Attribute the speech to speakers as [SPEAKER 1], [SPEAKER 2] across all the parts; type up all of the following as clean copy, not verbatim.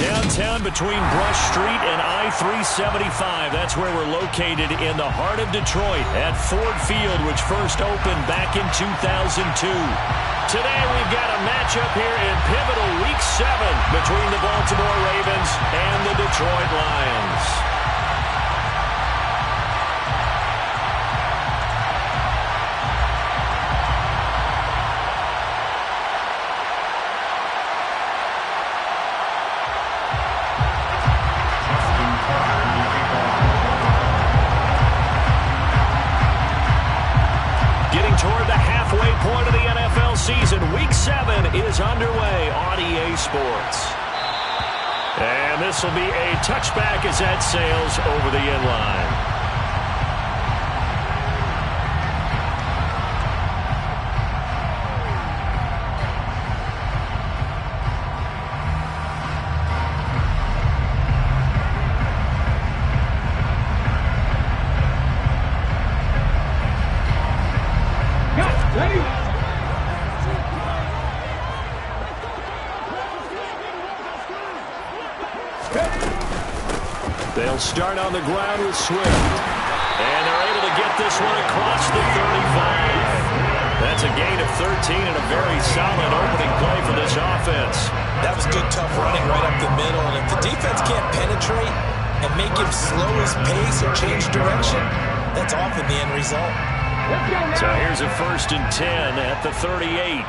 [SPEAKER 1] Downtown between Brush Street and I-375. That's where we're located in the heart of Detroit at Ford Field, which first opened back in 2002. Today we've got a matchup here in pivotal Week 7 between the Baltimore Ravens and the Detroit Lions. Toward the halfway point of the NFL season. Week 7 is underway on EA Sports. And this will be a touchback as that sails over the end line. They'll start on the ground with Swift. And they're able to get this one across the 35. That's a gain of 13 and a very solid opening play for this offense.
[SPEAKER 2] That was good, tough running right up the middle. And if the defense can't penetrate and make him slow his pace or change direction, that's often the end result.
[SPEAKER 1] So here's a 1st and 10 at the 38.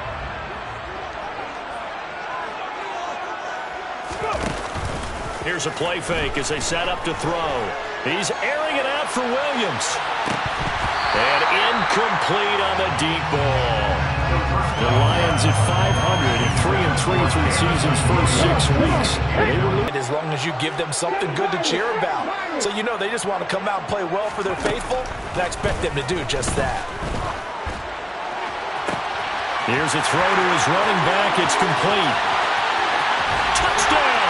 [SPEAKER 1] Here's a play fake as they set up to throw. He's airing it out for Williams. And incomplete on the deep ball. The Lions at 500 and 3-3 through the season's first 6 weeks.
[SPEAKER 2] As long as you give them something good to cheer about. So you know they just want to come out and play well for their faithful, and I expect them to do just that.
[SPEAKER 1] Here's a throw to his running back. It's complete. Touchdown!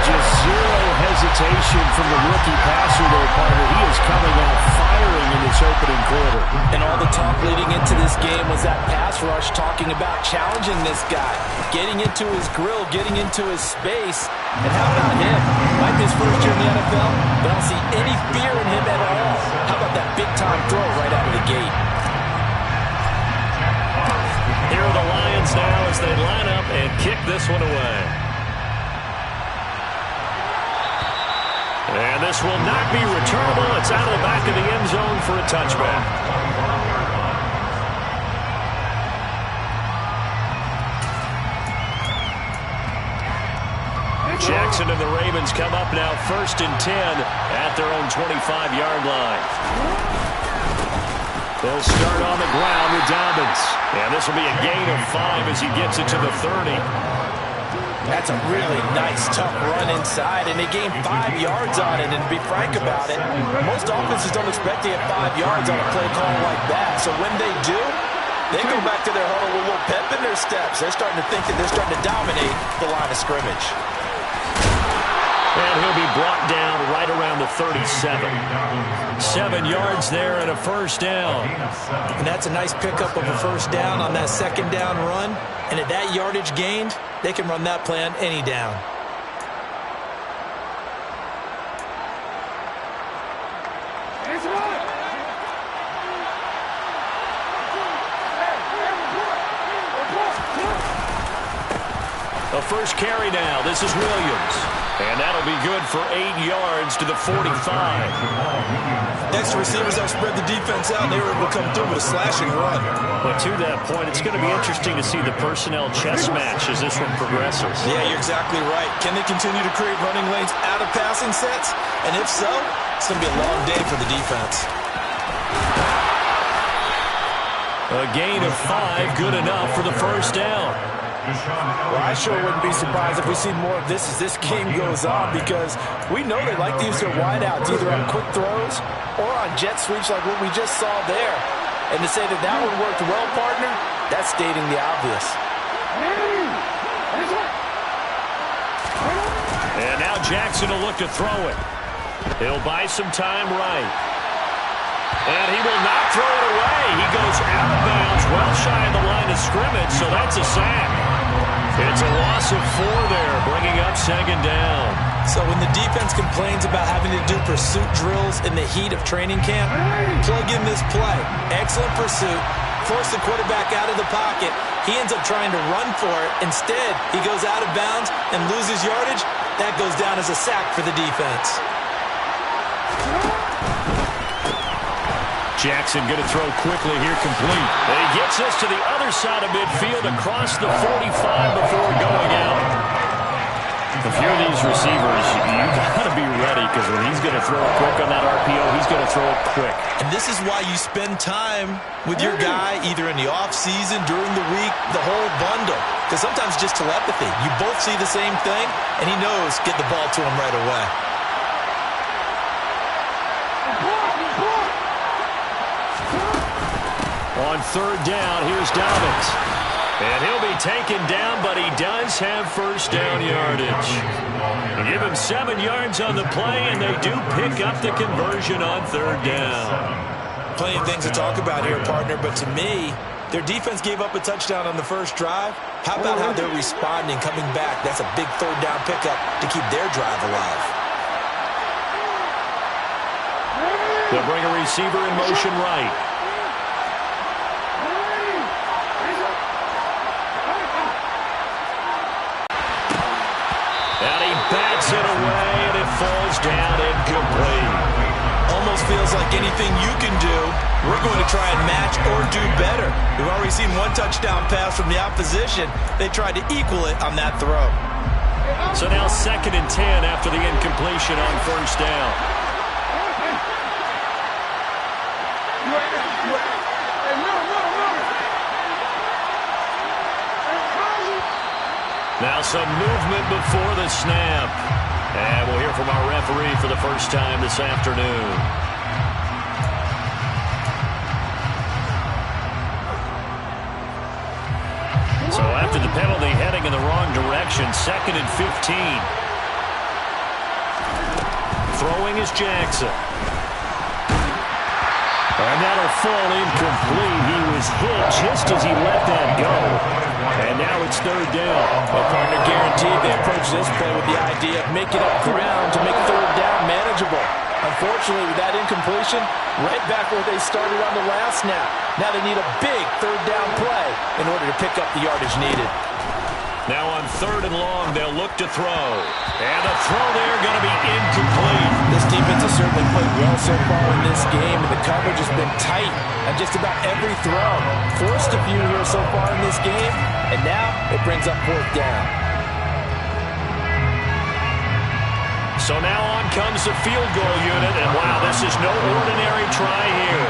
[SPEAKER 3] Just zero hesitation from the rookie passer there, partner. He is coming out firing in this opening quarter.
[SPEAKER 2] And all the talk leading into this game was that pass rush, talking about challenging this guy, getting into his grill, getting into his space. And how about him? Might be his first year in the NFL, but I don't see any fear in him at all. How about that big-time throw right out of the gate?
[SPEAKER 1] Here are the Lions now as they line up and kick this one away. And this will not be returnable. It's out of the back of the end zone for a touchback. Jackson and the Ravens come up now 1st and 10 at their own 25-yard line. They'll start on the ground with Dobbins. And this will be a gain of 5 as he gets it to the 30.
[SPEAKER 2] That's a really nice, tough run inside, and they gained 5 yards on it. And to be frank about it, most offenses don't expect to get 5 yards on a play call like that. So when they do, they go back to their huddle with a little pep in their steps. They're starting to think that they're starting to dominate the line of scrimmage.
[SPEAKER 1] And he'll be brought down right around the 37. 7 yards there and a first down.
[SPEAKER 2] And that's a nice pickup of a first down on that second down run. And at that yardage gained, they can run that play on any down.
[SPEAKER 1] A first carry now. This is Williams. And that'll be good for 8 yards to the 45.
[SPEAKER 2] Next receivers have spread the defense out, and they were able to come through with a slashing run.
[SPEAKER 1] But to that point, it's going to be interesting to see the personnel chess match as this one progresses.
[SPEAKER 2] Yeah, you're exactly right. Can they continue to create running lanes out of passing sets? And if so, it's going to be a long day for the defense.
[SPEAKER 1] A gain of 5, good enough for the first down.
[SPEAKER 2] Well, I sure wouldn't be surprised if we see more of this as this game goes on, because we know they like to use their wideouts either on quick throws or on jet sweeps like what we just saw there. And to say that that one worked well, partner, that's stating the obvious.
[SPEAKER 1] And now Jackson will look to throw it. He'll buy some time right. And he will not throw it away. He goes out of bounds well shy of the line of scrimmage, so that's a sack. It's a loss of 4 there, bringing up second down.
[SPEAKER 2] So when the defense complains about having to do pursuit drills in the heat of training camp, plug in this play. Excellent pursuit. Force the quarterback out of the pocket. He ends up trying to run for it. Instead, he goes out of bounds and loses yardage. That goes down as a sack for the defense.
[SPEAKER 1] Jackson going to throw quickly here, complete. And he gets us to the other side of midfield across the 45 before going out. If you're these receivers, you've got to be ready because when he's going to throw it quick on that RPO, he's going to throw it quick.
[SPEAKER 2] And this is why you spend time with your guy either in the offseason, during the week, the whole bundle. Because sometimes just telepathy. You both see the same thing, and he knows get the ball to him right away.
[SPEAKER 1] On third down, here's Dobbins. And he'll be taken down, but he does have first down yardage. They give him 7 yards on the play, and they do pick up the conversion on third down.
[SPEAKER 2] Plenty of things to talk about here, partner, but to me, their defense gave up a touchdown on the first drive. How about how they're responding, coming back? That's a big third down pickup to keep their drive alive.
[SPEAKER 1] They'll bring a receiver in motion right. And he bats it away, and it falls down incomplete.
[SPEAKER 2] Almost feels like anything you can do, we're going to try and match or do better. We've already seen one touchdown pass from the opposition. They tried to equal it on that throw.
[SPEAKER 1] So now 2nd and 10 after the incompletion on first down. Now some movement before the snap. And we'll hear from our referee for the first time this afternoon. So after the penalty, heading in the wrong direction, 2nd and 15. Throwing is Jackson. And that'll fall incomplete. He was hit just as he let that go. And now it's third down.
[SPEAKER 2] Well, partner, guaranteed they approach this play with the idea of making up ground to make third down manageable. Unfortunately, with that incompletion, right back where they started on the last snap. Now they need a big third down play in order to pick up the yardage needed.
[SPEAKER 1] Now on 3rd and long, they'll look to throw. And the throw there going to be incomplete.
[SPEAKER 2] This defense has certainly played well so far in this game, and the coverage has been tight on just about every throw. Forced a few here so far in this game, and now it brings up 4th down.
[SPEAKER 1] So now on comes the field goal unit, and wow, this is no ordinary try here.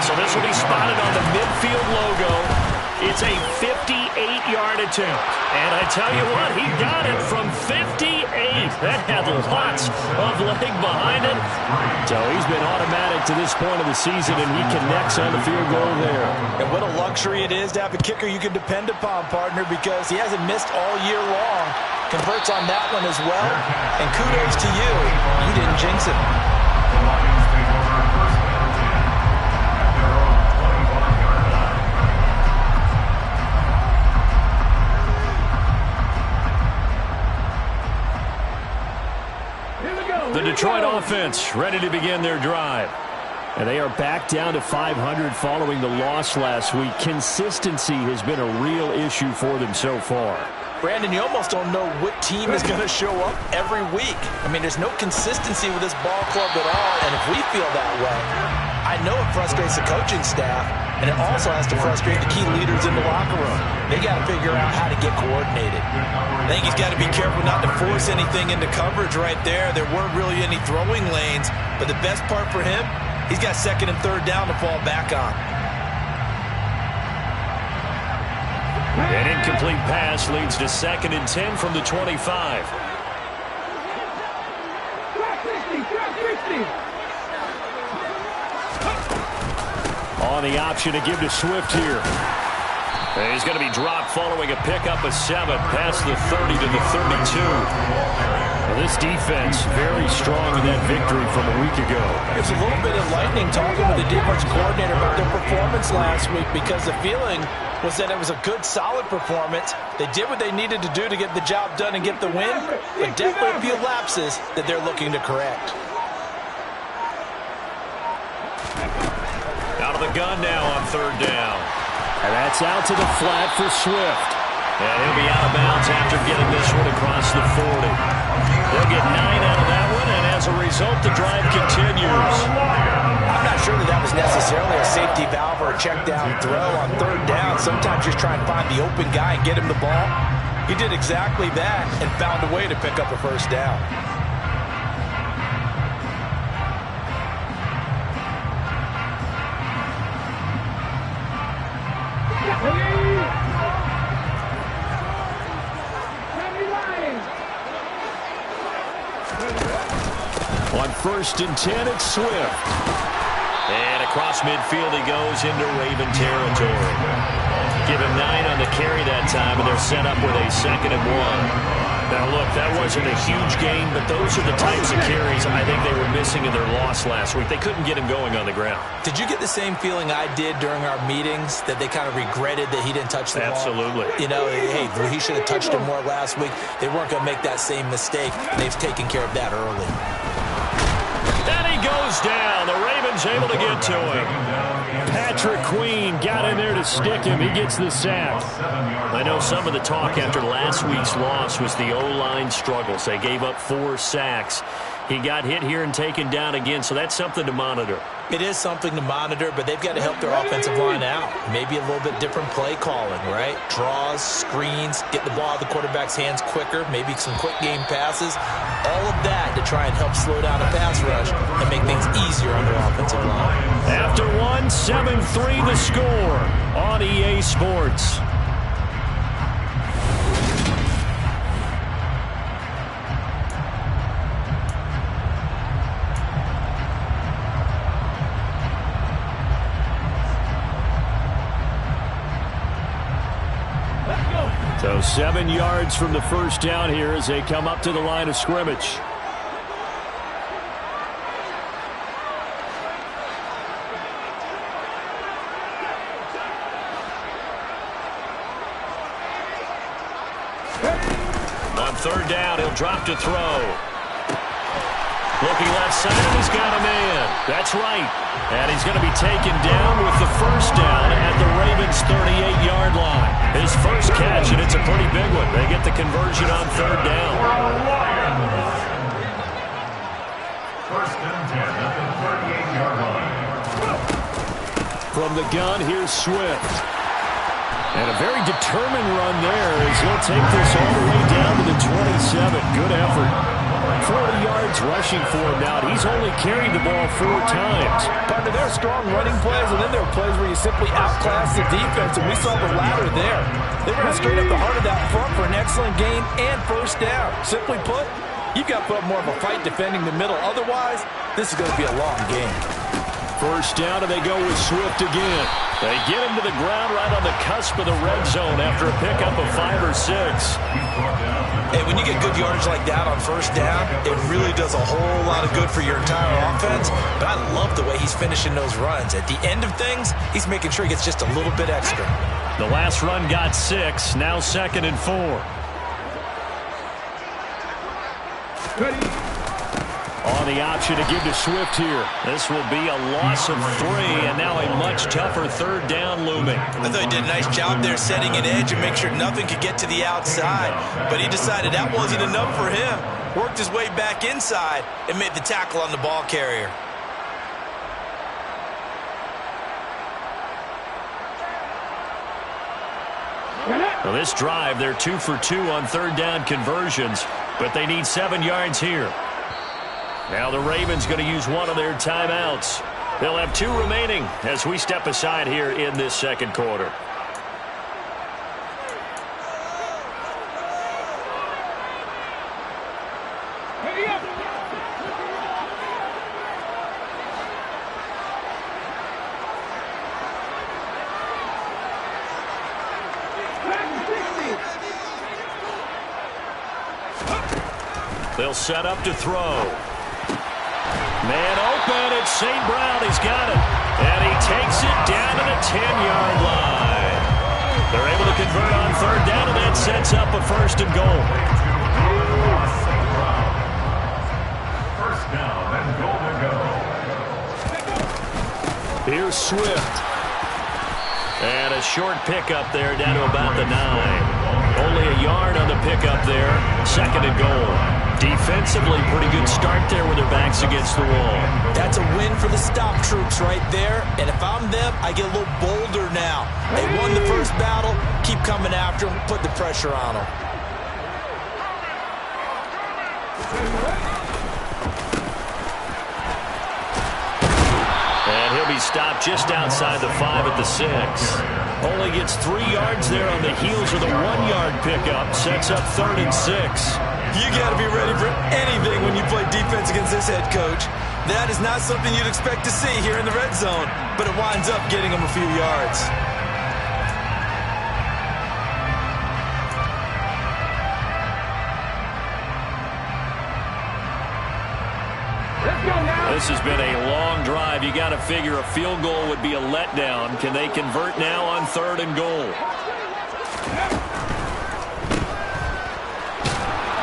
[SPEAKER 1] So this will be spotted on the midfield logo. It's a 58-yard attempt. And I tell you what, he got it from 58. That had lots of leg behind it. So he's been automatic to this point of the season, and he connects on the field goal there.
[SPEAKER 2] And what a luxury it is to have a kicker you can depend upon, partner, because he hasn't missed all year long. Converts on that one as well. And kudos to you. You didn't jinx it.
[SPEAKER 1] The Detroit offense ready to begin their drive. And they are back down to 500 following the loss last week. Consistency has been a real issue for them so far.
[SPEAKER 2] Brandon, you almost don't know what team is going to show up every week. I mean, there's no consistency with this ball club at all, and if we feel that way, I know it frustrates the coaching staff, and it also has to frustrate the key leaders in the locker room. They got to figure out how to get coordinated. I think he's got to be careful not to force anything into coverage right there. There weren't really any throwing lanes, but the best part for him, he's got 2nd and 3rd down to fall back on.
[SPEAKER 1] An incomplete pass leads to 2nd and 10 from the 25. On the option to give to Swift here. And he's going to be dropped following a pickup of 7 past the 30 to the 32. Well, this defense very strong in that victory from a week ago.
[SPEAKER 2] It's a little bit enlightening talking with the defense coordinator about their performance last week, because the feeling was that it was a good, solid performance. They did what they needed to do to get the job done and get the win, but definitely a few lapses that they're looking to correct.
[SPEAKER 1] Out of the gun now on 3rd down.
[SPEAKER 3] And that's out to the flat for Swift.
[SPEAKER 1] And he'll be out of bounds after getting this one across the 40. They'll get 9 out of that one, and as a result, the drive continues.
[SPEAKER 2] I'm not sure that was necessarily a safety valve or a check down throw on 3rd down. Sometimes just try and find the open guy and get him the ball. He did exactly that and found a way to pick up a 1st down.
[SPEAKER 1] On 1st and 10, it's Swift. And across midfield he goes into Raven territory. Give him 9 on the carry that time, and they're set up with a 2nd and 1. Now, look, that wasn't a huge gain, but those are the types of carries I think they were missing in their loss last week. They couldn't get him going on the ground.
[SPEAKER 2] Did you get the same feeling I did during our meetings, that they kind of regretted that he didn't touch the ball?
[SPEAKER 1] Absolutely.
[SPEAKER 2] You know, hey, he should have touched him more last week. They weren't going to make that same mistake, and they've taken care of that early.
[SPEAKER 1] And he goes down. The Ravens able to get to him.
[SPEAKER 3] Patrick Queen got in there to stick him. He gets the sack.
[SPEAKER 1] I know some of the talk after last week's loss was the O-line struggles. They gave up 4 sacks. He got hit here and taken down again, so that's something to monitor.
[SPEAKER 2] It is something to monitor, but they've got to help their offensive line out. Maybe a little bit different play calling, right? Draws, screens, get the ball out of the quarterback's hands quicker, maybe some quick game passes. All of that to try and help slow down a pass rush and make things easier on their offensive line.
[SPEAKER 1] After 7-3 the score on EA Sports. So 7 yards from the 1st down here as they come up to the line of scrimmage. On 3rd down, he'll drop to throw. Looking left side, and he's got a man. That's right. And he's going to be taken down with the 1st down at the Ravens' 38-yard line. His first catch, and it's a pretty big one. They get the conversion on 3rd down.
[SPEAKER 4] 1st and 10 at the 38-yard line.
[SPEAKER 3] From the gun, here's Swift. And a very determined run there as he'll take this all the way down to the 27. Good effort. 40 yards rushing for him now. He's only carried the ball 4 times.
[SPEAKER 2] Partner, there are strong running plays, and then there are plays where you simply outclass the defense, and we saw the latter there. They ran straight up the heart of that front for an excellent gain and 1st down. Simply put, you've got to put up more of a fight defending the middle. Otherwise, this is going to be a long game.
[SPEAKER 3] 1st down, and they go with Swift again.
[SPEAKER 1] They get him to the ground right on the cusp of the red zone after a pickup of 5 or 6.
[SPEAKER 2] Hey, when you get good yardage like that on 1st down, it really does a whole lot of good for your entire offense. But I love the way he's finishing those runs. At the end of things, he's making sure he gets just a little bit extra.
[SPEAKER 1] The last run got 6, now 2nd and 4.
[SPEAKER 3] On the option to give to Swift here.
[SPEAKER 1] This will be a loss of 3, and now a much tougher 3rd down looming.
[SPEAKER 2] I thought he did a nice job there setting an edge and make sure nothing could get to the outside. But he decided that wasn't enough for him. Worked his way back inside and made the tackle on the ball carrier.
[SPEAKER 1] Well, this drive, they're 2 for 2 on 3rd down conversions, but they need 7 yards here. Now the Ravens going to use one of their timeouts. They'll have 2 remaining as we step aside here in this 2nd quarter. They'll set up to throw. Man open, it's St. Brown. He's got it. And he takes it down to the 10-yard line. They're able to convert on third down, and that sets up a first and goal.
[SPEAKER 4] First down and goal to go.
[SPEAKER 1] Here's Swift. And a short pickup there down to about the 9. Only a yard on the pickup there. Second and goal. Defensively, pretty good start there with their backs against the wall.
[SPEAKER 2] That's a win for the stop troops right there. And if I'm them, I get a little bolder now. They won the first battle. Keep coming after them. Put the pressure on them.
[SPEAKER 1] And he'll be stopped just outside the 5 at the 6. Only gets 3 yards there on the heels of the 1-yard pickup. Sets up 3rd and 6.
[SPEAKER 2] You got to be ready for anything when you play defense against this head coach. That is not something you'd expect to see here in the red zone, but it winds up getting him a few yards.
[SPEAKER 1] This has been a long drive. You got to figure a field goal would be a letdown. Can they convert now on 3rd and goal?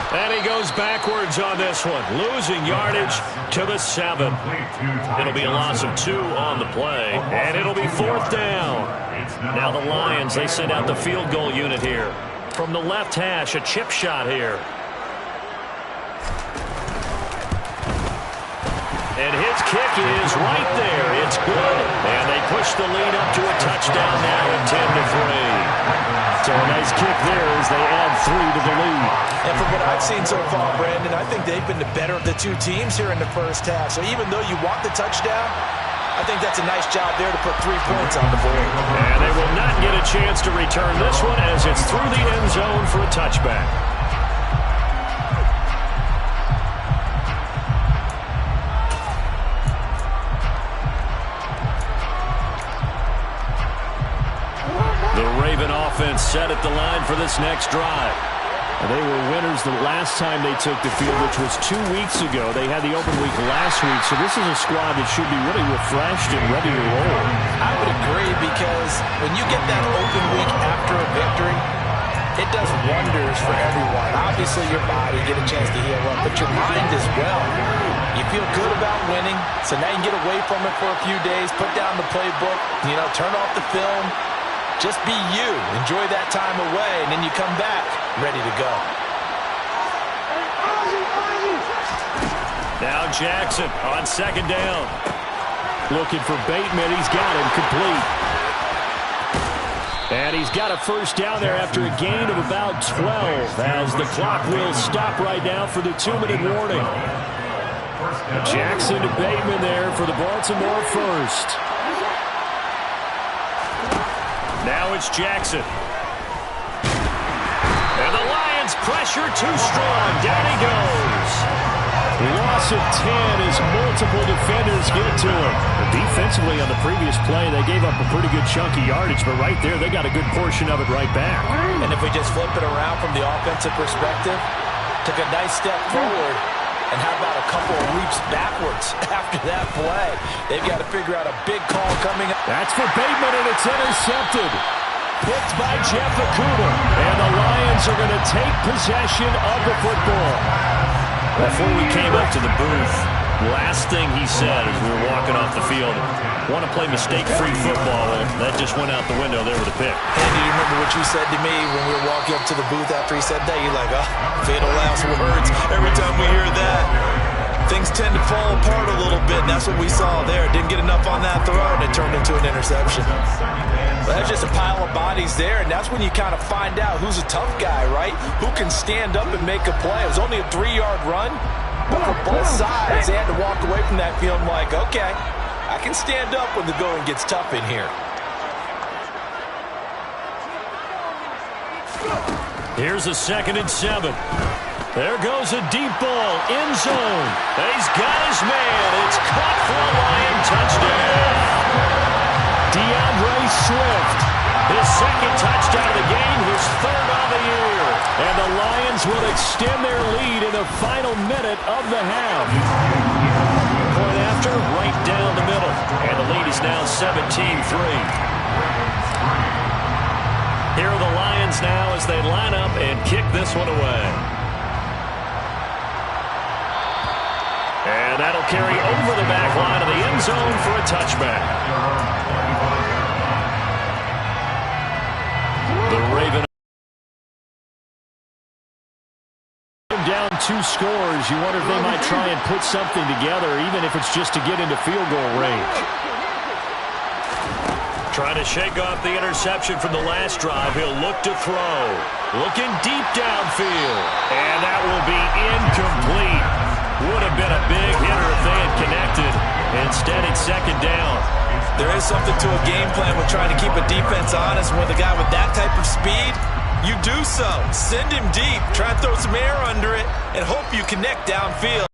[SPEAKER 1] And he goes backwards on this one, losing yardage to the 7. It'll be a loss of 2 on the play, and it'll be 4th down. Now the Lions, they send out the field goal unit here. From the left hash, a chip shot here. And his kick is right there. It's good. And they push the lead up to a touchdown now at 10-3. So a nice kick there as they add 3 to the lead.
[SPEAKER 2] And from what I've seen so far, Brandon, I think they've been the better of the 2 teams here in the first half. So even though you want the touchdown, I think that's a nice job there to put 3 points on the board.
[SPEAKER 1] And they will not get a chance to return this one as it's through the end zone for a touchback. Offense set at the line for this next drive.
[SPEAKER 3] They were winners the last time they took the field, which was 2 weeks ago. They had the open week last week, so this is a squad that should be really refreshed and ready to roll.
[SPEAKER 2] I would agree, because when you get that open week after a victory, it does wonders for everyone. Obviously, your body, get a chance to heal up, but your mind as well. You feel good about winning, so now you can get away from it for a few days, put down the playbook, turn off the film. Just be you. Enjoy that time away, and then you come back ready to go.
[SPEAKER 1] Now Jackson on 2nd down.
[SPEAKER 3] Looking for Bateman. He's got him complete. And he's got a first down there after a gain of about 12 as the clock will stop right now for the 2-minute warning. Jackson to Bateman there for the Baltimore first.
[SPEAKER 1] Now it's Jackson. And the Lions pressure too strong. Down he goes.
[SPEAKER 3] Loss of 10 as multiple defenders get to him. Defensively on the previous play, they gave up a pretty good chunk of yardage, but right there, they got a good portion of it right back.
[SPEAKER 2] And if we just flip it around from the offensive perspective, took a nice step forward, and how about a couple of leaps backwards after that play? They've got to figure out a big call coming up.
[SPEAKER 3] That's for Bateman, and it's intercepted. Picked by Jeff Okudah. And the Lions are going to take possession of the football.
[SPEAKER 1] Before we came up to the booth, last thing he said as we were walking off the field, want to play mistake-free football. Well, that just went out the window there with a pick.
[SPEAKER 2] And do you remember what you said to me when we were walking up to the booth after he said that? You're like, oh, fatal last words. Every time we hear that, things tend to fall apart a little bit, and that's what we saw there. Didn't get enough on that throw, and it turned into an interception. But that's just a pile of bodies there, and that's when you kind of find out who's a tough guy, right? Who can stand up and make a play. It was only a 3-yard run, but for both sides, they had to walk away from that feeling like, okay, I can stand up when the going gets tough in here.
[SPEAKER 1] Here's a 2nd and 7. There goes a deep ball, end zone. And he's got his man. It's caught for a Lion touchdown. DeAndre Swift, his 2nd touchdown of the game, his 3rd on the year. And the Lions will extend their lead in the final minute.
[SPEAKER 3] minute of the half. Point after, right down the middle. And the lead is now 17-3. Here are the Lions now as they line up and kick this one away. And that'll carry over the back line of the end zone for a touchback. The Ravens down 2 scores. You wonder if they might try and put something together, even if it's just to get into field goal range. Trying to shake off the interception from the last drive. He'll look to throw. Looking deep downfield. And that will be incomplete. Would have been a big hitter if they had connected. Instead, it's second down.
[SPEAKER 2] There is something to a game plan with trying to keep a defense honest. With a guy with that type of speed, you do so. Send him deep. Try and throw some air under it and hope you connect downfield.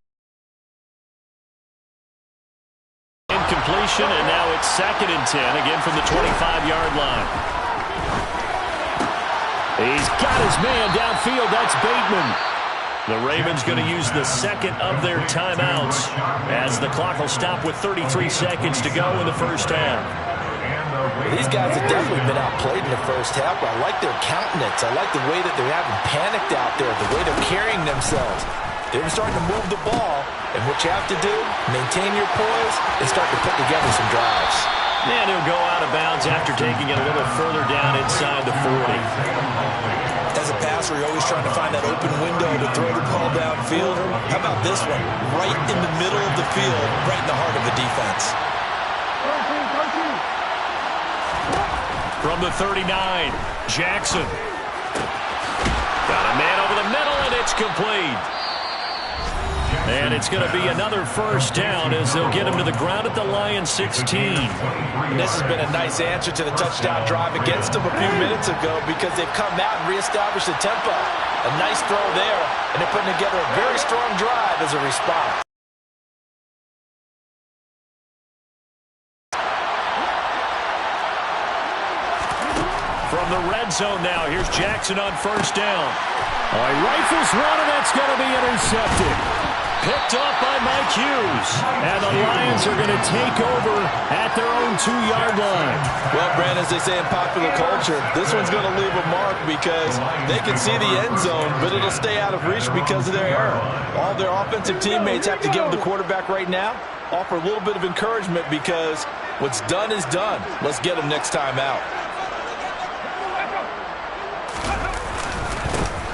[SPEAKER 3] Incompletion, and now it's 2nd and 10, again from the 25-yard line. He's got his man downfield. That's Bateman. The Ravens going to use the second of their timeouts as the clock will stop with 33 seconds to go in the first half.
[SPEAKER 2] These guys have definitely been outplayed in the first half, but I like their countenance. I like the way that they haven't panicked out there, the way they're carrying themselves. They're starting to move the ball, and what you have to do, maintain your poise and start to put together some drives.
[SPEAKER 3] And he'll go out of bounds after taking it a little further down inside the 40.
[SPEAKER 2] As a passer, you're always trying to find that open window to throw the ball downfield. How about this one? Right in the middle of the field, right in the heart of the defense.
[SPEAKER 3] From the 39, Jackson. Got a man over the middle, and it's complete. And it's going to be another first down as they'll get him to the ground at the Lions 16.
[SPEAKER 2] And this has been a nice answer to the touchdown drive against them a few minutes ago because they've come out and reestablished the tempo. A nice throw there, and they're putting together a very strong drive as a response.
[SPEAKER 3] From the red zone now, here's Jackson on first down. All right, rifles one, and that's going to be intercepted. Picked up by Mike Hughes. And the Lions are going to take over at their own 2-yard line.
[SPEAKER 2] Well, Brandon, as they say in popular culture, this one's going to leave a mark because they can see the end zone, but it'll stay out of reach because of their error. All their offensive teammates have to give the quarterback right now, offer a little bit of encouragement because what's done is done. Let's get them next time out.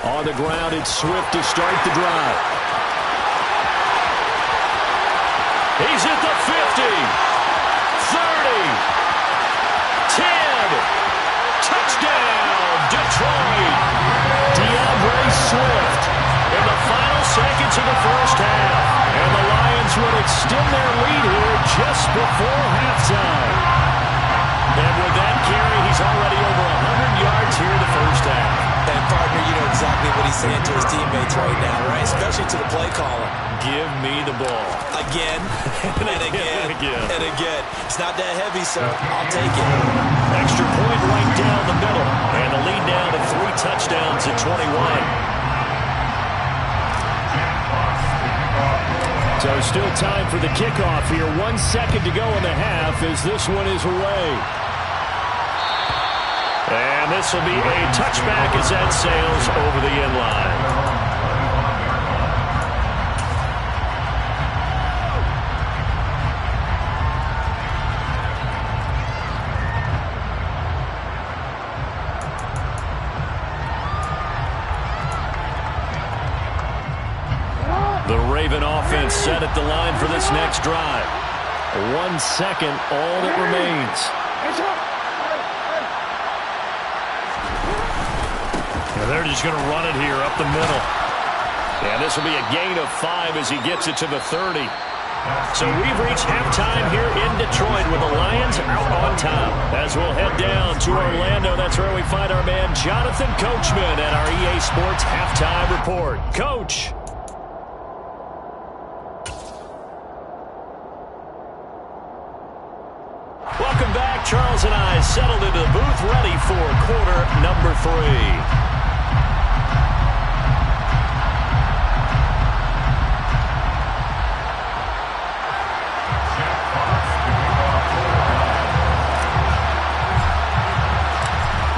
[SPEAKER 3] On the ground, it's Swift to start the drive. He's at the 50, 30, 10, touchdown, Detroit. DeAndre Swift in the final seconds of the first half. And the Lions will extend their lead here just before halftime. And with that carry, he's already over 100 yards here in the first half.
[SPEAKER 2] And partner, you know exactly what he's saying to his teammates right now, right? Especially to the play caller.
[SPEAKER 3] Give me the ball.
[SPEAKER 2] Again, and again, and again. It's not that heavy, sir. I'll take it.
[SPEAKER 3] Extra point right down the middle. And the lead now to 3 touchdowns at 21. So still time for the kickoff here. 1 second to go in the half as this one is away. And this will be a touchback as that sails over the end line. The Raven offense set at the line for this next drive. 1 second, all that remains. And they're just going to run it here up the middle. And this will be a gain of 5 as he gets it to the 30. So we've reached halftime here in Detroit with the Lions out on top. As we'll head down to Orlando, that's where we find our man Jonathan Coachman at our EA Sports Halftime Report. Coach. Welcome back. Charles and I settled into the booth ready for quarter number 3.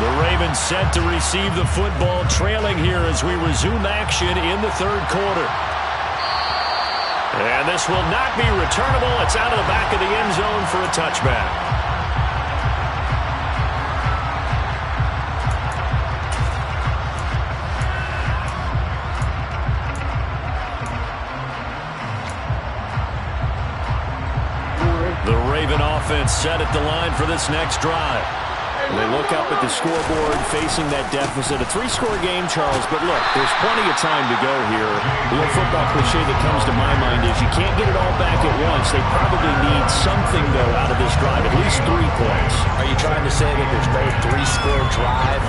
[SPEAKER 1] The Ravens set to receive the football, trailing here as we resume action in the third quarter. And this will not be returnable. It's out of the back of the end zone for a touchback. The Raven offense set at the line for this next drive.
[SPEAKER 3] And they look up at the scoreboard facing that deficit. A 3-score game, Charles, but look, there's plenty of time to go here. The old football cliche that comes to my mind is you can't get it all back at once. They probably need something, though, out of this drive, at least 3 points.
[SPEAKER 2] Are you trying to say that there's no 3-score drive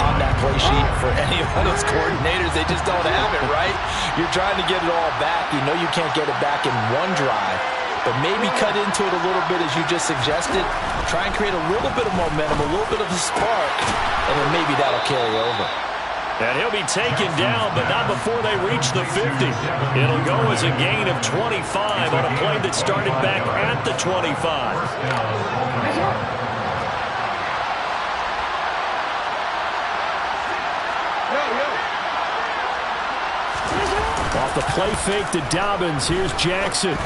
[SPEAKER 2] on that play sheet for any of those coordinators? They just don't have it, right? You're trying to get it all back. You know you can't get it back in one drive. But maybe cut into it a little bit, as you just suggested. Try and create a little bit of momentum, a little bit of a spark, and then maybe that'll carry over.
[SPEAKER 1] And he'll be taken down, but not before they reach the 50. It'll go as a gain of 25 on a play that started back at the 25.
[SPEAKER 3] Off the play fake to Dobbins. Here's Jackson.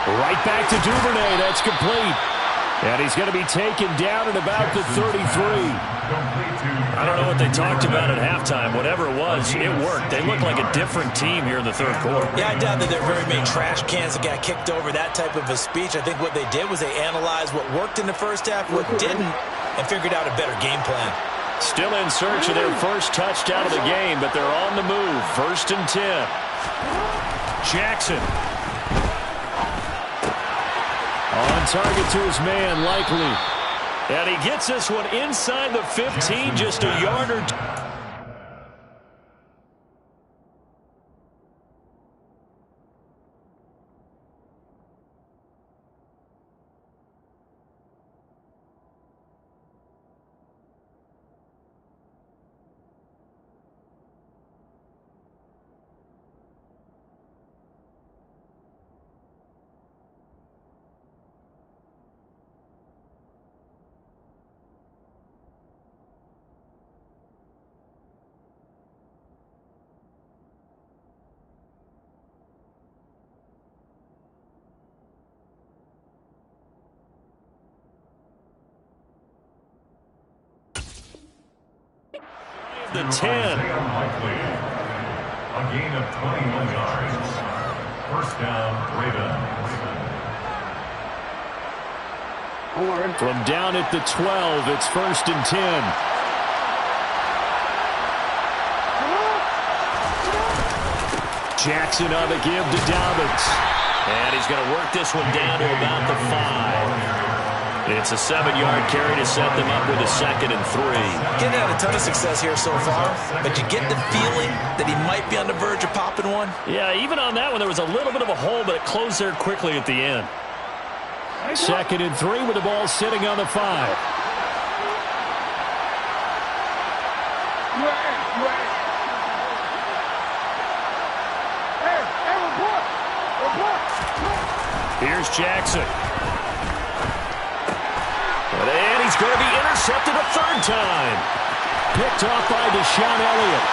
[SPEAKER 3] Right back to Duvernay. That's complete. And he's going to be taken down at about the 33.
[SPEAKER 1] I don't know what they talked about at halftime. Whatever it was, it worked. They look like a different team here in the third quarter.
[SPEAKER 2] Yeah, I doubt that there are very many trash cans that got kicked over that type of a speech. I think what they did was they analyzed what worked in the first half, what didn't, and figured out a better game plan.
[SPEAKER 1] Still in search of their first touchdown of the game, but they're on the move. 1st and 10. Jackson.
[SPEAKER 3] On target to his man, Likely.
[SPEAKER 1] And he gets this one inside the 15, just a yard or two. The 10.
[SPEAKER 4] A gain of 21 yards. 1st down, Ravens.
[SPEAKER 3] From down at the 12, it's 1st and 10. Jackson on the give to Dobbins.
[SPEAKER 1] And he's going to work this one down to about the 5. It's a 7-yard carry to set them up with a 2nd and 3.
[SPEAKER 2] Getting had a ton of success here so far, but you get the feeling that he might be on the verge of popping one.
[SPEAKER 1] Yeah, even on that one, there was a little bit of a hole, but it closed there quickly at the end.
[SPEAKER 3] 2nd and 3 with the ball sitting on the 5.
[SPEAKER 1] Here's Jackson. And he's going to be intercepted a 3rd time.
[SPEAKER 3] Picked off by Deshaun Elliott.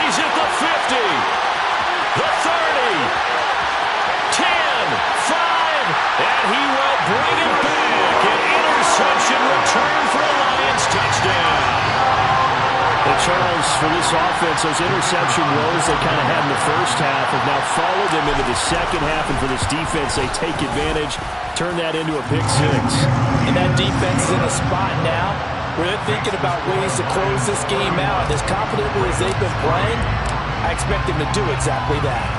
[SPEAKER 1] He's at the 50, the 30, 10, 5, and he will bring it back. An interception return for a Lions touchdown.
[SPEAKER 3] Well, Charles, for this offense, those interception woes they kind of had in the first half have now followed them into the second half, and for this defense, they take advantage, turn that into a pick 6.
[SPEAKER 2] And that defense is in a spot now where they're thinking about ways to close this game out. As confidently as they've been playing, I expect them to do exactly that.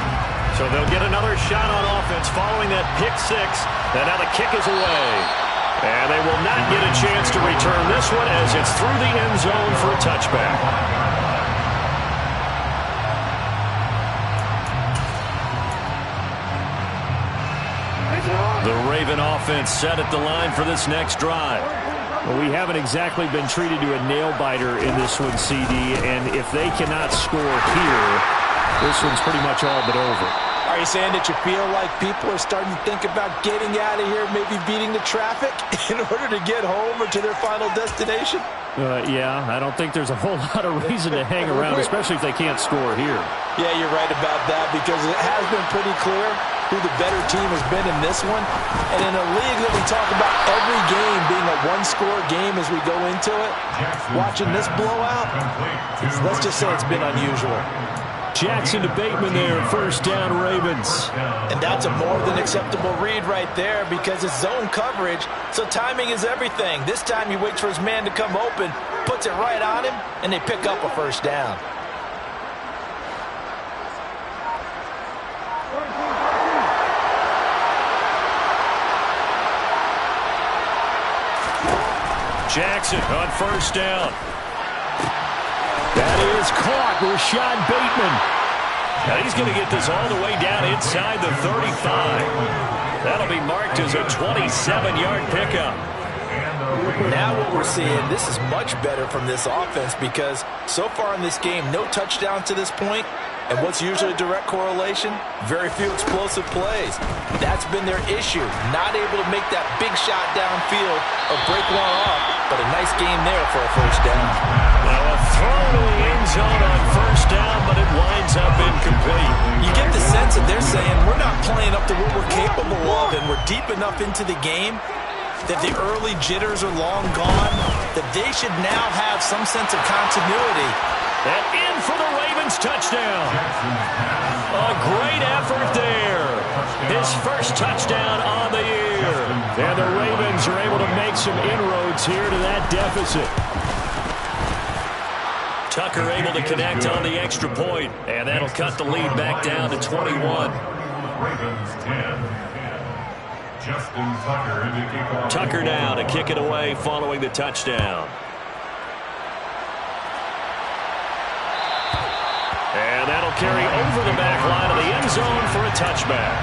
[SPEAKER 1] So they'll get another shot on offense following that pick 6, and now the kick is away. And they will not get a chance to return this one as it's through the end zone for a touchback. The Raven offense set at the line for this next drive.
[SPEAKER 3] Well, we haven't exactly been treated to a nail-biter in this one, CD, and if they cannot score here, this one's pretty much all but over.
[SPEAKER 2] Are you saying that you feel like people are starting to think about getting out of here, maybe beating the traffic in order to get home or to their final destination?
[SPEAKER 3] Yeah, I don't think there's a whole lot of reason to hang around, especially if they can't score here.
[SPEAKER 2] Yeah, you're right about that because it has been pretty clear who the better team has been in this one. And in a league that we talk about every game being a one-score game as we go into it, watching this blowout, let's just say it's been unusual.
[SPEAKER 3] Jackson to Bateman there, first down Ravens.
[SPEAKER 2] And that's a more than acceptable read right there because it's zone coverage, so timing is everything. This time he waits for his man to come open, puts it right on him, and they pick up a first down.
[SPEAKER 1] Jackson on first down.
[SPEAKER 3] That is caught. Rashad Bateman.
[SPEAKER 1] Now he's going to get this all the way down inside the 35. That'll be marked as a 27-yard pickup.
[SPEAKER 2] Now what we're seeing, this is much better from this offense because so far in this game, no touchdown to this point. And what's usually a direct correlation? Very few explosive plays. That's been their issue. Not able to make that big shot downfield or break one off, but a nice game there for a first down.
[SPEAKER 1] Now a throw to the end zone on first down, but it winds up incomplete.
[SPEAKER 2] You get the sense that they're saying we're not playing up to what we're capable of, and we're deep enough into the game that the early jitters are long gone, that they should now have some sense of continuity.
[SPEAKER 1] And in for the Ravens touchdown. A great effort there. His first touchdown on the year. And the Ravens are able to make some inroads here to that deficit. Tucker able to connect on the extra point, and that'll cut the lead back down to 21.
[SPEAKER 4] Ravens 10. Justin Tucker in the kickoff.
[SPEAKER 1] Tucker now to kick it away following the touchdown. And that'll carry over the back line of the end zone for a touchback.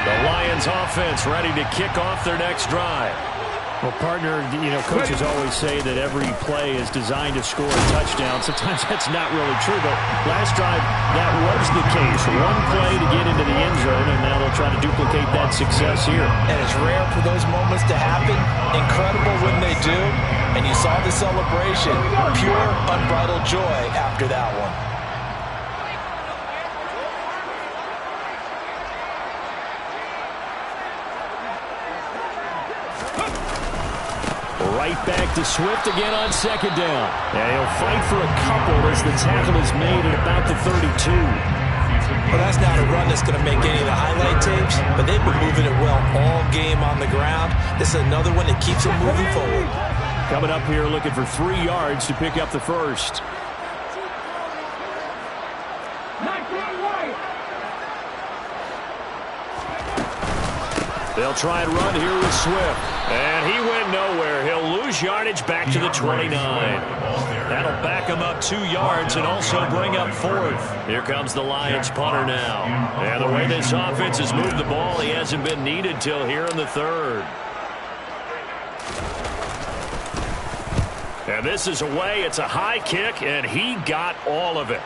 [SPEAKER 1] The Lions offense ready to kick off their next drive.
[SPEAKER 3] Well, partner, coaches always say that every play is designed to score a touchdown. Sometimes that's not really true, but last drive, that was the case. One play to get into the end zone, and now they'll try to duplicate that success here.
[SPEAKER 2] And it's rare for those moments to happen. Incredible when they do. And you saw the celebration. Pure, unbridled joy after that one.
[SPEAKER 3] Right back to Swift again on second down. And he'll fight for a couple as the tackle is made at about the 32.
[SPEAKER 2] Well, that's not a run that's going to make any of the highlight tapes, but they've been moving it well all game on the ground. This is another one that keeps them moving forward.
[SPEAKER 3] Coming up here looking for 3 yards to pick up the first. They'll try and run here with Swift.
[SPEAKER 1] And he went nowhere. He'll lose yardage back to the 29. That'll back him up 2 yards and also bring up fourth. Here comes the Lions punter now. And the way this offense has moved the ball, he hasn't been needed till here in the third. And this is away. It's a high kick, and he got all of it.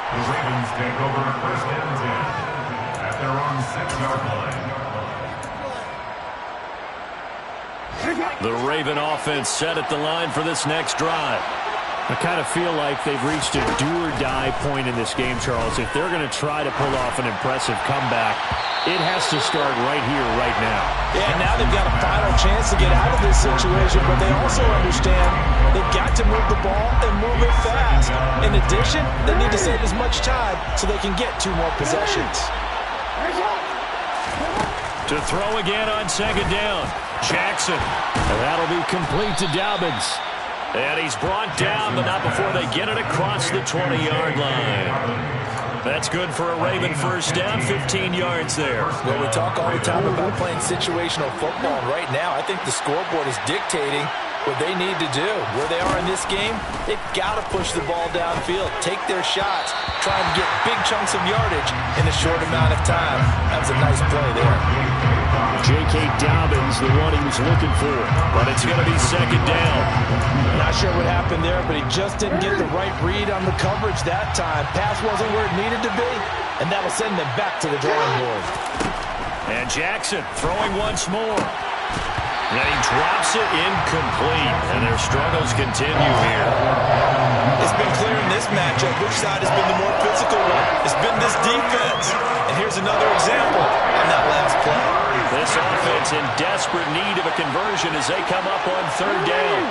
[SPEAKER 4] The Ravens take over first and 10 at their own 6-yard line.
[SPEAKER 1] The Raven offense set at the line for this next drive.
[SPEAKER 3] I kind of feel like they've reached a do-or-die point in this game, Charles. If they're going to try to pull off an impressive comeback, it has to start right here, right now.
[SPEAKER 2] Yeah, now they've got a final chance to get out of this situation, but they also understand they've got to move the ball and move it fast. In addition, they need to save as much time so they can get 2 more possessions.
[SPEAKER 1] To throw again on second down. Jackson.
[SPEAKER 3] And that'll be complete to Dobbins.
[SPEAKER 1] And he's brought down, but not before they get it across the 20-yard line. That's good for a Raven first down, 15 yards there.
[SPEAKER 2] Well, we talk all the time about playing situational football, and right now I think the scoreboard is dictating what they need to do. Where they are in this game, they've got to push the ball downfield, take their shots, try and get big chunks of yardage in a short amount of time. That was a nice play there.
[SPEAKER 3] J.K. Dobbins, the one he was looking for.
[SPEAKER 1] But it's going to be second down.
[SPEAKER 2] Not sure what happened there, but he just didn't get the right read on the coverage that time. Pass wasn't where it needed to be, and that'll send them back to the drawing board.
[SPEAKER 1] And Jackson throwing once more. And he drops it incomplete, and their struggles continue here.
[SPEAKER 2] It's been clear in this matchup which side has been the more physical one. It's been this defense. And here's another example on that last play.
[SPEAKER 1] This offense in desperate need of a conversion as they come up on third down.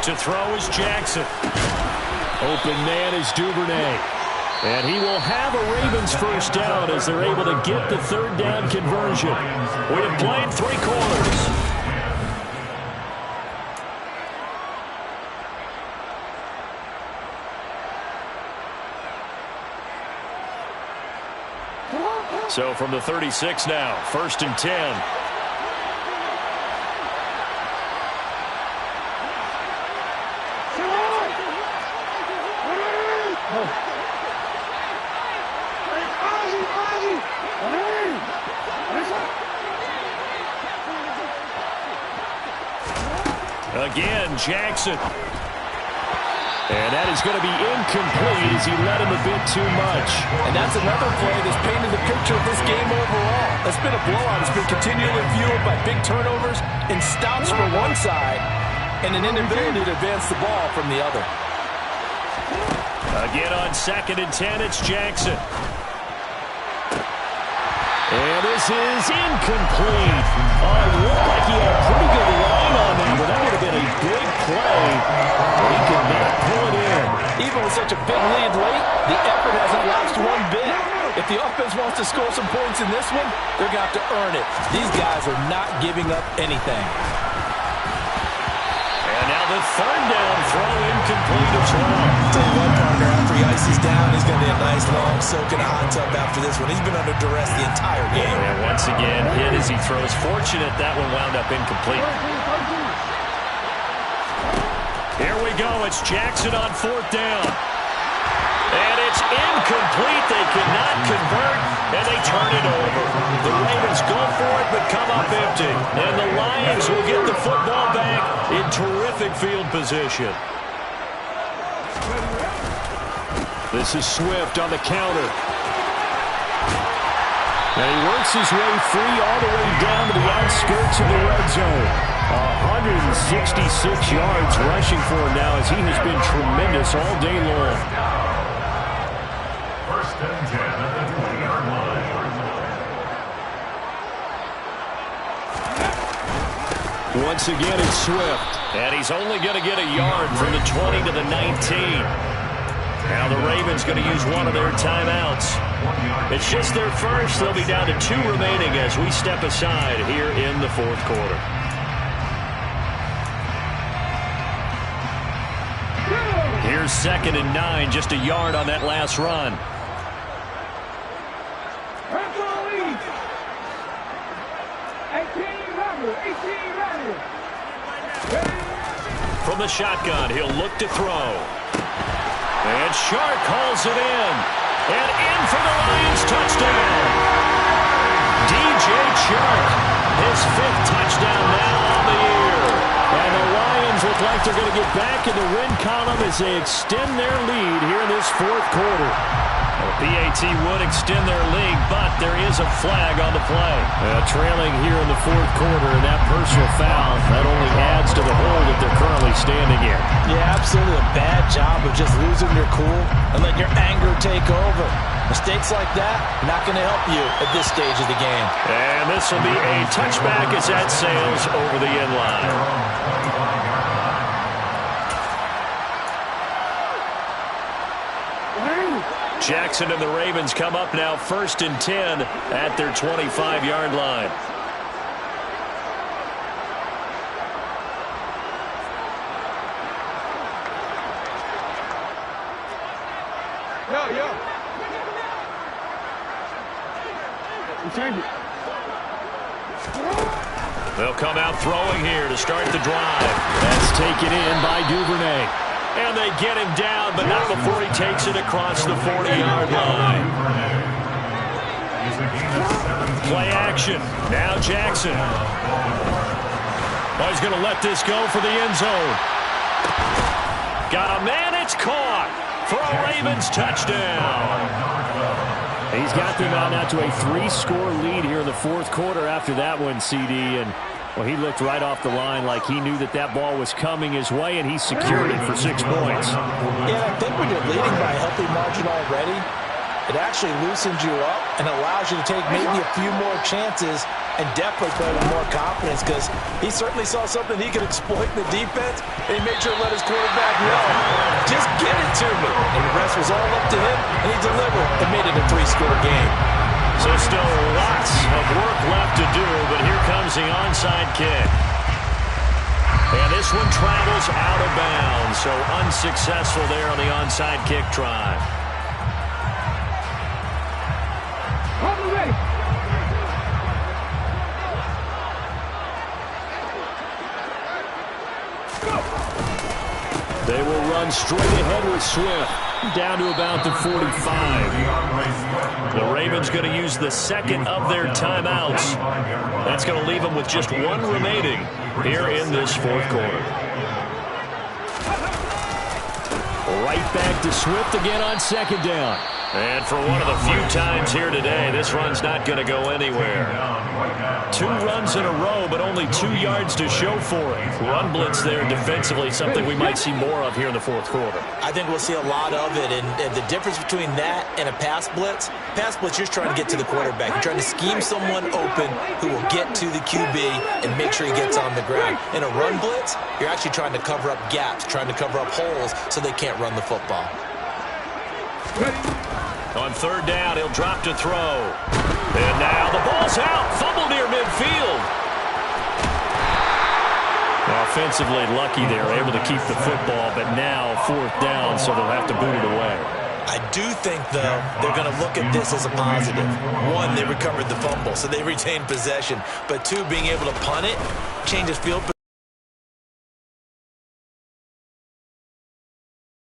[SPEAKER 1] To throw is Jackson.
[SPEAKER 3] Open man is Duvernay. And he will have a Ravens first down as they're able to get the third down conversion.
[SPEAKER 1] We have played 3 quarters. So from the 36 now, 1st and 10. Again, Jackson.
[SPEAKER 3] And that is going to be incomplete as he let him a bit too much.
[SPEAKER 2] And that's another play that's painted the picture of this game overall. It's been a blowout. It's been continually fueled by big turnovers and stops for one side and an inability to advance the ball from the other.
[SPEAKER 1] Again on 2nd and 10, it's Jackson.
[SPEAKER 3] And this is incomplete. It looked like he had a pretty good line on that, but that would have been a big play. But he could not pull it in.
[SPEAKER 2] Even with such a big lead late, the effort hasn't lapsed one bit. If the offense wants to score some points in this one, they're going to have to earn it. These guys are not giving up anything.
[SPEAKER 1] And now the third down throw incomplete as well.
[SPEAKER 2] Tell you what, partner, after he ices down, he's going to be a nice long soak in a hot tub after this one. He's been under duress the entire game.
[SPEAKER 1] And once again, hit as he throws. Fortunate that one wound up incomplete. Here we go. It's Jackson on 4th down. And it's incomplete. They cannot convert, and they turn it over. The Ravens go for it, but come up empty. And the Lions will get the football back in terrific field position.
[SPEAKER 3] This is Swift on the counter. And he works his way free all the way down to the outskirts of the red zone. 166 yards rushing for him now as he has been tremendous all day long.
[SPEAKER 4] 1st and 10 at the 20-yard line.
[SPEAKER 3] Once again, it's Swift.
[SPEAKER 1] And he's only going to get a yard from the 20 to the 19. Now the Ravens going to use one of their timeouts. It's just their first. They'll be down to 2 remaining as we step aside here in the 4th quarter. Here's 2nd and 9, just a yard on that last run. From the shotgun, he'll look to throw. And Shark hauls it in. And in for the Lions touchdown. DJ Shark, his 5th touchdown now on the year. And the Lions look like they're going to get back in the win column as they extend their lead here in this 4th quarter. Well, PAT would extend their lead, but there is a flag on the play.
[SPEAKER 3] Trailing here in the 4th quarter, and that personal foul, that only adds to the hole that they're currently standing in.
[SPEAKER 2] Yeah, absolutely a bad job of just losing your cool and letting your anger take over. Mistakes like that, not going to help you at this stage of the game.
[SPEAKER 1] And this will be a touchback as that sails over the end line. Jackson and the Ravens come up now 1st and 10 at their 25-yard line. They'll come out throwing here to start the drive.
[SPEAKER 3] That's taken in by Duvernay.
[SPEAKER 1] And they get him down, but not before he takes it across the 40-yard line. Play action. Now Jackson. Oh, he's going to let this go for the end zone. Got a man. It's caught for a Ravens touchdown.
[SPEAKER 3] He's got them out now to a 3-score lead here in the fourth quarter after that one, CD. And, well, he looked right off the line like he knew that that ball was coming his way, and he secured it for 6 points.
[SPEAKER 2] Yeah, I think when you're leading by a healthy margin already, it actually loosens you up and allows you to take maybe a few more chances and definitely play with more confidence, because he certainly saw something he could exploit in the defense, and he made sure to let his quarterback know, just get it to me. And the rest was all up to him, and he delivered and made it a 3-score game.
[SPEAKER 1] So still lots of work left to do, but here comes the onside kick. And this one travels out of bounds, so unsuccessful there on the onside kick try.
[SPEAKER 3] They will run straight ahead with Swift, down to about the 45.
[SPEAKER 1] The Ravens going to use the second of their timeouts. That's going to leave them with just one remaining here in this fourth quarter.
[SPEAKER 3] Right back to Swift again on second down.
[SPEAKER 1] And for one of the few times here today, this run's not going to go anywhere. 2 runs in a row, but only 2 yards to show for it. Run blitz there defensively, something we might see more of here in the fourth quarter.
[SPEAKER 2] I think we'll see a lot of it, and the difference between that and a pass blitz, you're trying to get to the quarterback. You're trying to scheme someone open who will get to the QB and make sure he gets on the ground. In a run blitz, you're actually trying to cover up gaps, trying to cover up holes so they can't run the football.
[SPEAKER 1] On third down, he'll drop to throw. And now the ball's out. Fumble near midfield. Offensively lucky they're able to keep the football, but now fourth down, so they'll have to boot it away.
[SPEAKER 2] I do think, though, they're going to look at this as a positive. 1, they recovered the fumble, so they retained possession. But 2, being able to punt it, changes field position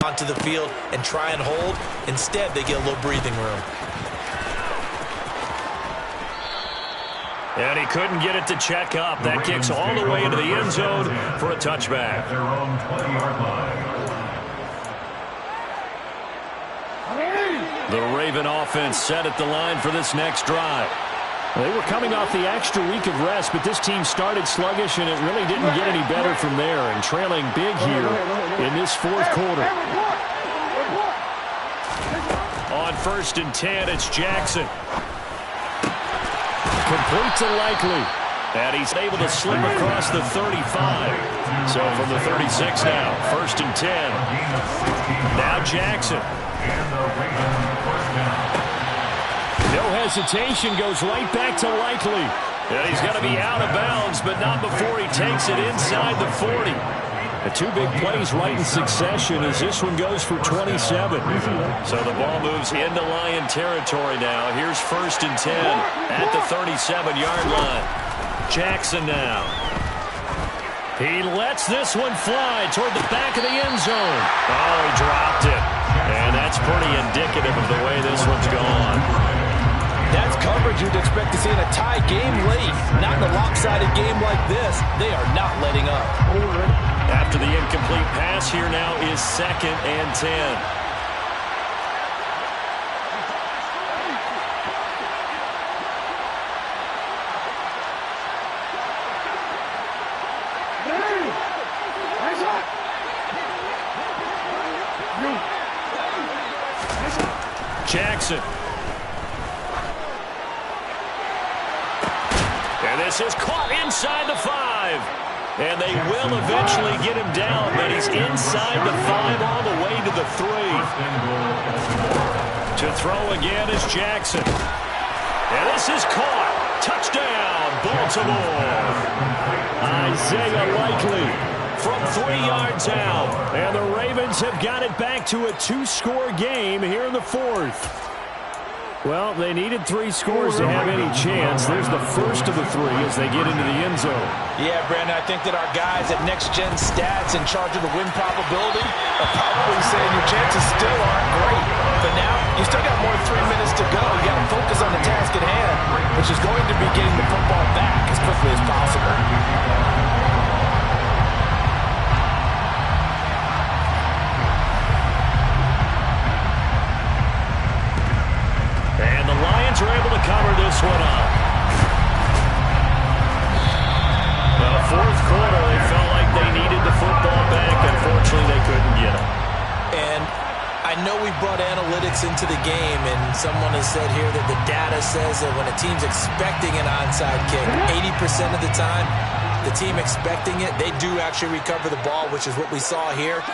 [SPEAKER 2] onto the field and try and hold. Instead, they get a little breathing room.
[SPEAKER 1] And he couldn't get it to check up. That kicks all the way into the end zone for a touchback.
[SPEAKER 4] Their own 20-yard line.
[SPEAKER 3] The Raven offense set at the line for this next drive. They were coming off the extra week of rest, but this team started sluggish, and it really didn't get any better from there, and trailing big here in this fourth quarter.
[SPEAKER 1] On 1st and 10, it's Jackson.
[SPEAKER 3] Complete to Likely.
[SPEAKER 1] And he's able to slip across the 35. So from the 36 now, 1st and 10. Now Jackson.
[SPEAKER 3] No hesitation, goes right back to Likely.
[SPEAKER 1] And he's going to be out of bounds, but not before he takes it inside the 40.
[SPEAKER 3] The 2 big plays right in succession as this one goes for 27.
[SPEAKER 1] So the ball moves into Lion territory now. Here's 1st and 10 at the 37-yard line. Jackson now. He lets this one fly toward the back of the end zone. Oh, he dropped it. And that's pretty indicative of the way this one's gone.
[SPEAKER 2] That's coverage you'd expect to see in a tie game late. Not in a lopsided game like this. They are not letting up.
[SPEAKER 1] After the incomplete pass, here now is 2nd and 10. Jackson. And this is caught inside the 5. And they will eventually get him down, but he's inside the 5 all the way to the 3. To throw again is Jackson. And this is caught. Touchdown, Baltimore.
[SPEAKER 3] Isaiah Likely
[SPEAKER 1] from 3 yards out.
[SPEAKER 3] And the Ravens have got it back to a 2-score game here in the fourth. Well, they needed 3 scores to have any chance. There's the first of the 3 as they get into the end zone.
[SPEAKER 2] Yeah, Brandon, I think that our guys at Next Gen Stats in charge of the win probability are probably saying your chances still aren't great. But now, you still got more than 3 minutes to go. You got to focus on the task at hand, which is going to be getting the football back as quickly as possible.
[SPEAKER 1] And the Lions are able to cover this one up. The fourth quarter, they felt like they needed the football back. Unfortunately, they couldn't get it.
[SPEAKER 2] And I know we brought analytics into the game, and someone has said here that the data says that when a team's expecting an onside kick, 80% of the time, the team expecting it, they do actually recover the ball, which is what we saw here.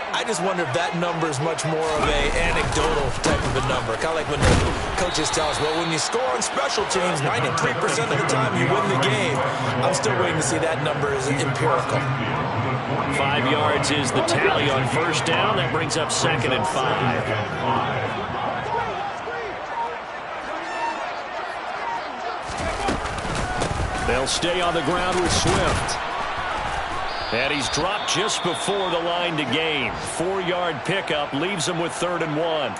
[SPEAKER 2] I just wonder if that number is much more of a anecdotal type of a number. Kind of like when the coaches tell us, well, when you score on special teams, 93% of the time you win the game. I'm still waiting to see that number is empirical.
[SPEAKER 1] 5 yards is the tally on first down. That brings up 2nd and 5. They'll stay on the ground with Swift. And he's dropped just before the line to gain. 4-yard pickup leaves him with 3rd and 1.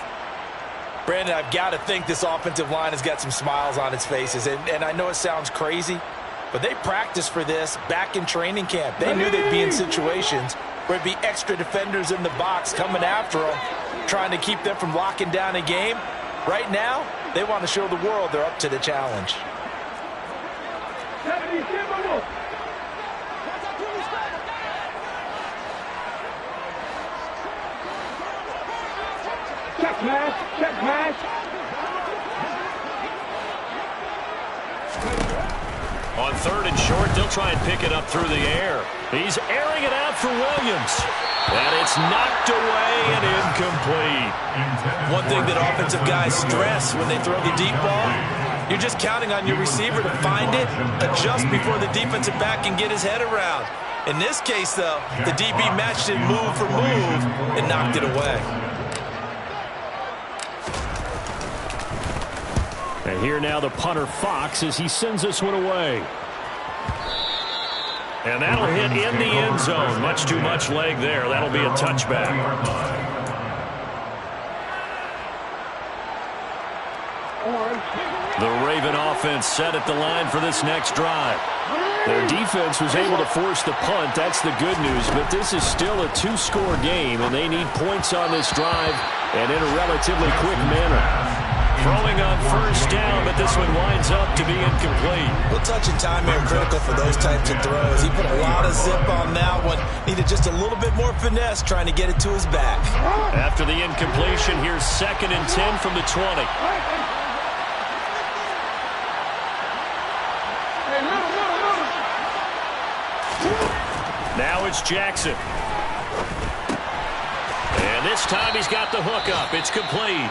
[SPEAKER 2] Brandon, I've got to think this offensive line has got some smiles on its faces. And I know it sounds crazy, but they practiced for this back in training camp. They knew they'd be in situations where it'd be extra defenders in the box coming after them, trying to keep them from locking down a game. Right now, they want to show the world they're up to the challenge.
[SPEAKER 5] Check pass.
[SPEAKER 1] On 3rd and short, they'll try and pick it up through the air. He's airing it out for Williams. And it's knocked away and incomplete.
[SPEAKER 2] One thing that offensive guys stress when they throw the deep ball, you're just counting on your receiver to find it, adjust before the defensive back can get his head around. In this case, though, the DB matched it move for move and knocked it away.
[SPEAKER 3] And here now the punter Fox as he sends this one away.
[SPEAKER 1] And that'll hit in the end zone. Much too much leg there. That'll be a touchback. The Raven offense set at the line for this next drive.
[SPEAKER 3] Their defense was able to force the punt. That's the good news. But this is still a 2-score game, and they need points on this drive and in a relatively quick manner.
[SPEAKER 1] Throwing on first down, but this one winds up to be incomplete.
[SPEAKER 2] Well, touch and time are critical for those types of throws. He put a lot of zip on that one. Needed just a little bit more finesse trying to get it to his back.
[SPEAKER 1] After the incompletion, here's 2nd and 10 from the 20. Now it's Jackson. And this time he's got the hook up. It's complete.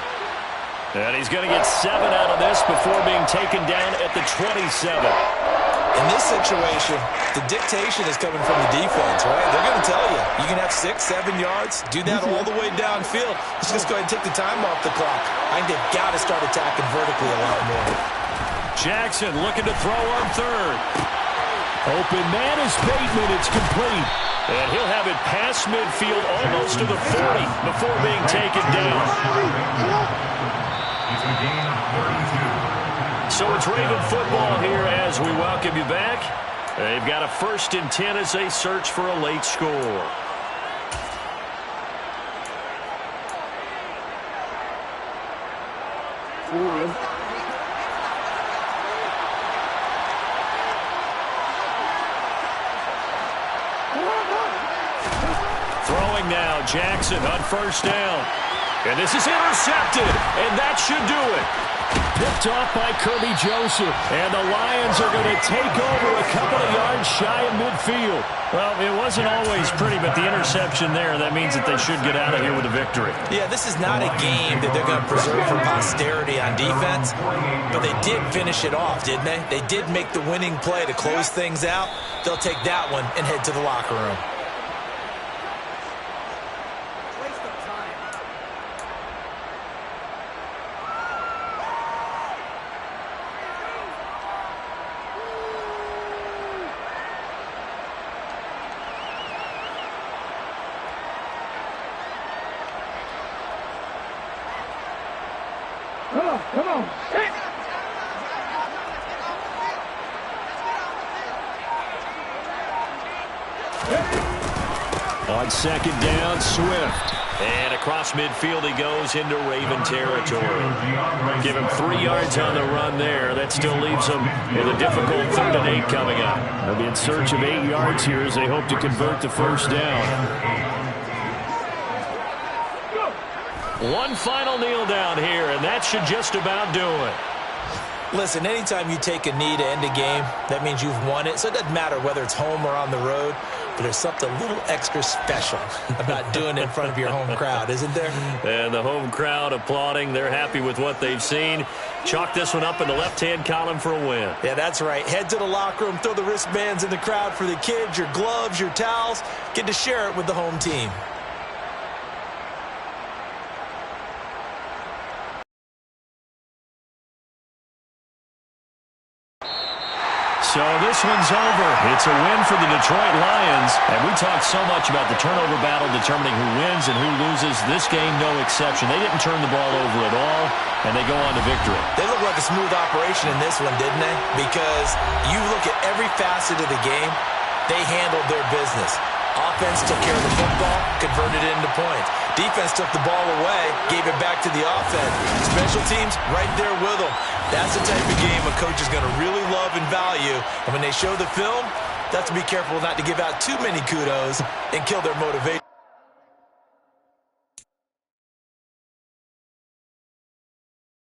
[SPEAKER 1] And he's going to get 7 out of this before being taken down at the 27.
[SPEAKER 2] In this situation, the dictation is coming from the defense, right? They're going to tell you, you can have 6, 7 yards, do that all the way downfield. Let's just go ahead and take the time off the clock. I think they've got to start attacking vertically a lot more.
[SPEAKER 1] Jackson looking to throw on 3rd.
[SPEAKER 3] Open man is Bateman. It's complete.
[SPEAKER 1] And he'll have it past midfield almost to the 40 before being taken down.
[SPEAKER 4] It's a gain of 32.
[SPEAKER 1] So it's Raven football here as we welcome you back. They've got a 1st and 10 as they search for a late score. Throwing now, Jackson on first down. And this is intercepted, and that should do it.
[SPEAKER 3] Picked off by Kirby Joseph.
[SPEAKER 1] And the Lions are going to take over a couple of yards shy of midfield. Well, it wasn't always pretty, but the interception there, that means that they should get out of here with a victory.
[SPEAKER 2] Yeah, this is not a game that they're going to preserve for posterity on defense, but they did finish it off, didn't they? They did make the winning play to close things out. They'll take that one and head to the locker room.
[SPEAKER 5] Come on. Hit.
[SPEAKER 3] On second down, Swift.
[SPEAKER 1] And across midfield he goes into Raven territory. Give him 3 yards on the run there. That still leaves him with a difficult 3rd and 8 coming up.
[SPEAKER 3] They'll be in search of 8 yards here as they hope to convert the first down.
[SPEAKER 1] One final kneel down here, and that should just about do it.
[SPEAKER 2] Listen, anytime you take a knee to end a game, that means you've won it. So it doesn't matter whether it's home or on the road, but there's something a little extra special about doing it in front of your home crowd, isn't there?
[SPEAKER 1] And the home crowd applauding. They're happy with what they've seen. Chalk this one up in the left-hand column for a win.
[SPEAKER 2] Yeah, that's right. Head to the locker room, throw the wristbands in the crowd for the kids, your gloves, your towels. Get to share it with the home team.
[SPEAKER 1] So this one's over. It's a win for the Detroit Lions. And we talked so much about the turnover battle determining who wins and who loses. This game, no exception. They didn't turn the ball over at all, and they go on to victory.
[SPEAKER 2] They look like a smooth operation in this one, didn't they? Because you look at every facet of the game, they handled their business. Offense took care of the football, converted it into points. Defense took the ball away, gave it back to the offense. Special teams, right there with them. That's the type of game a coach is going to really love and value. And when they show the film, they have to be careful not to give out too many kudos and kill their motivation.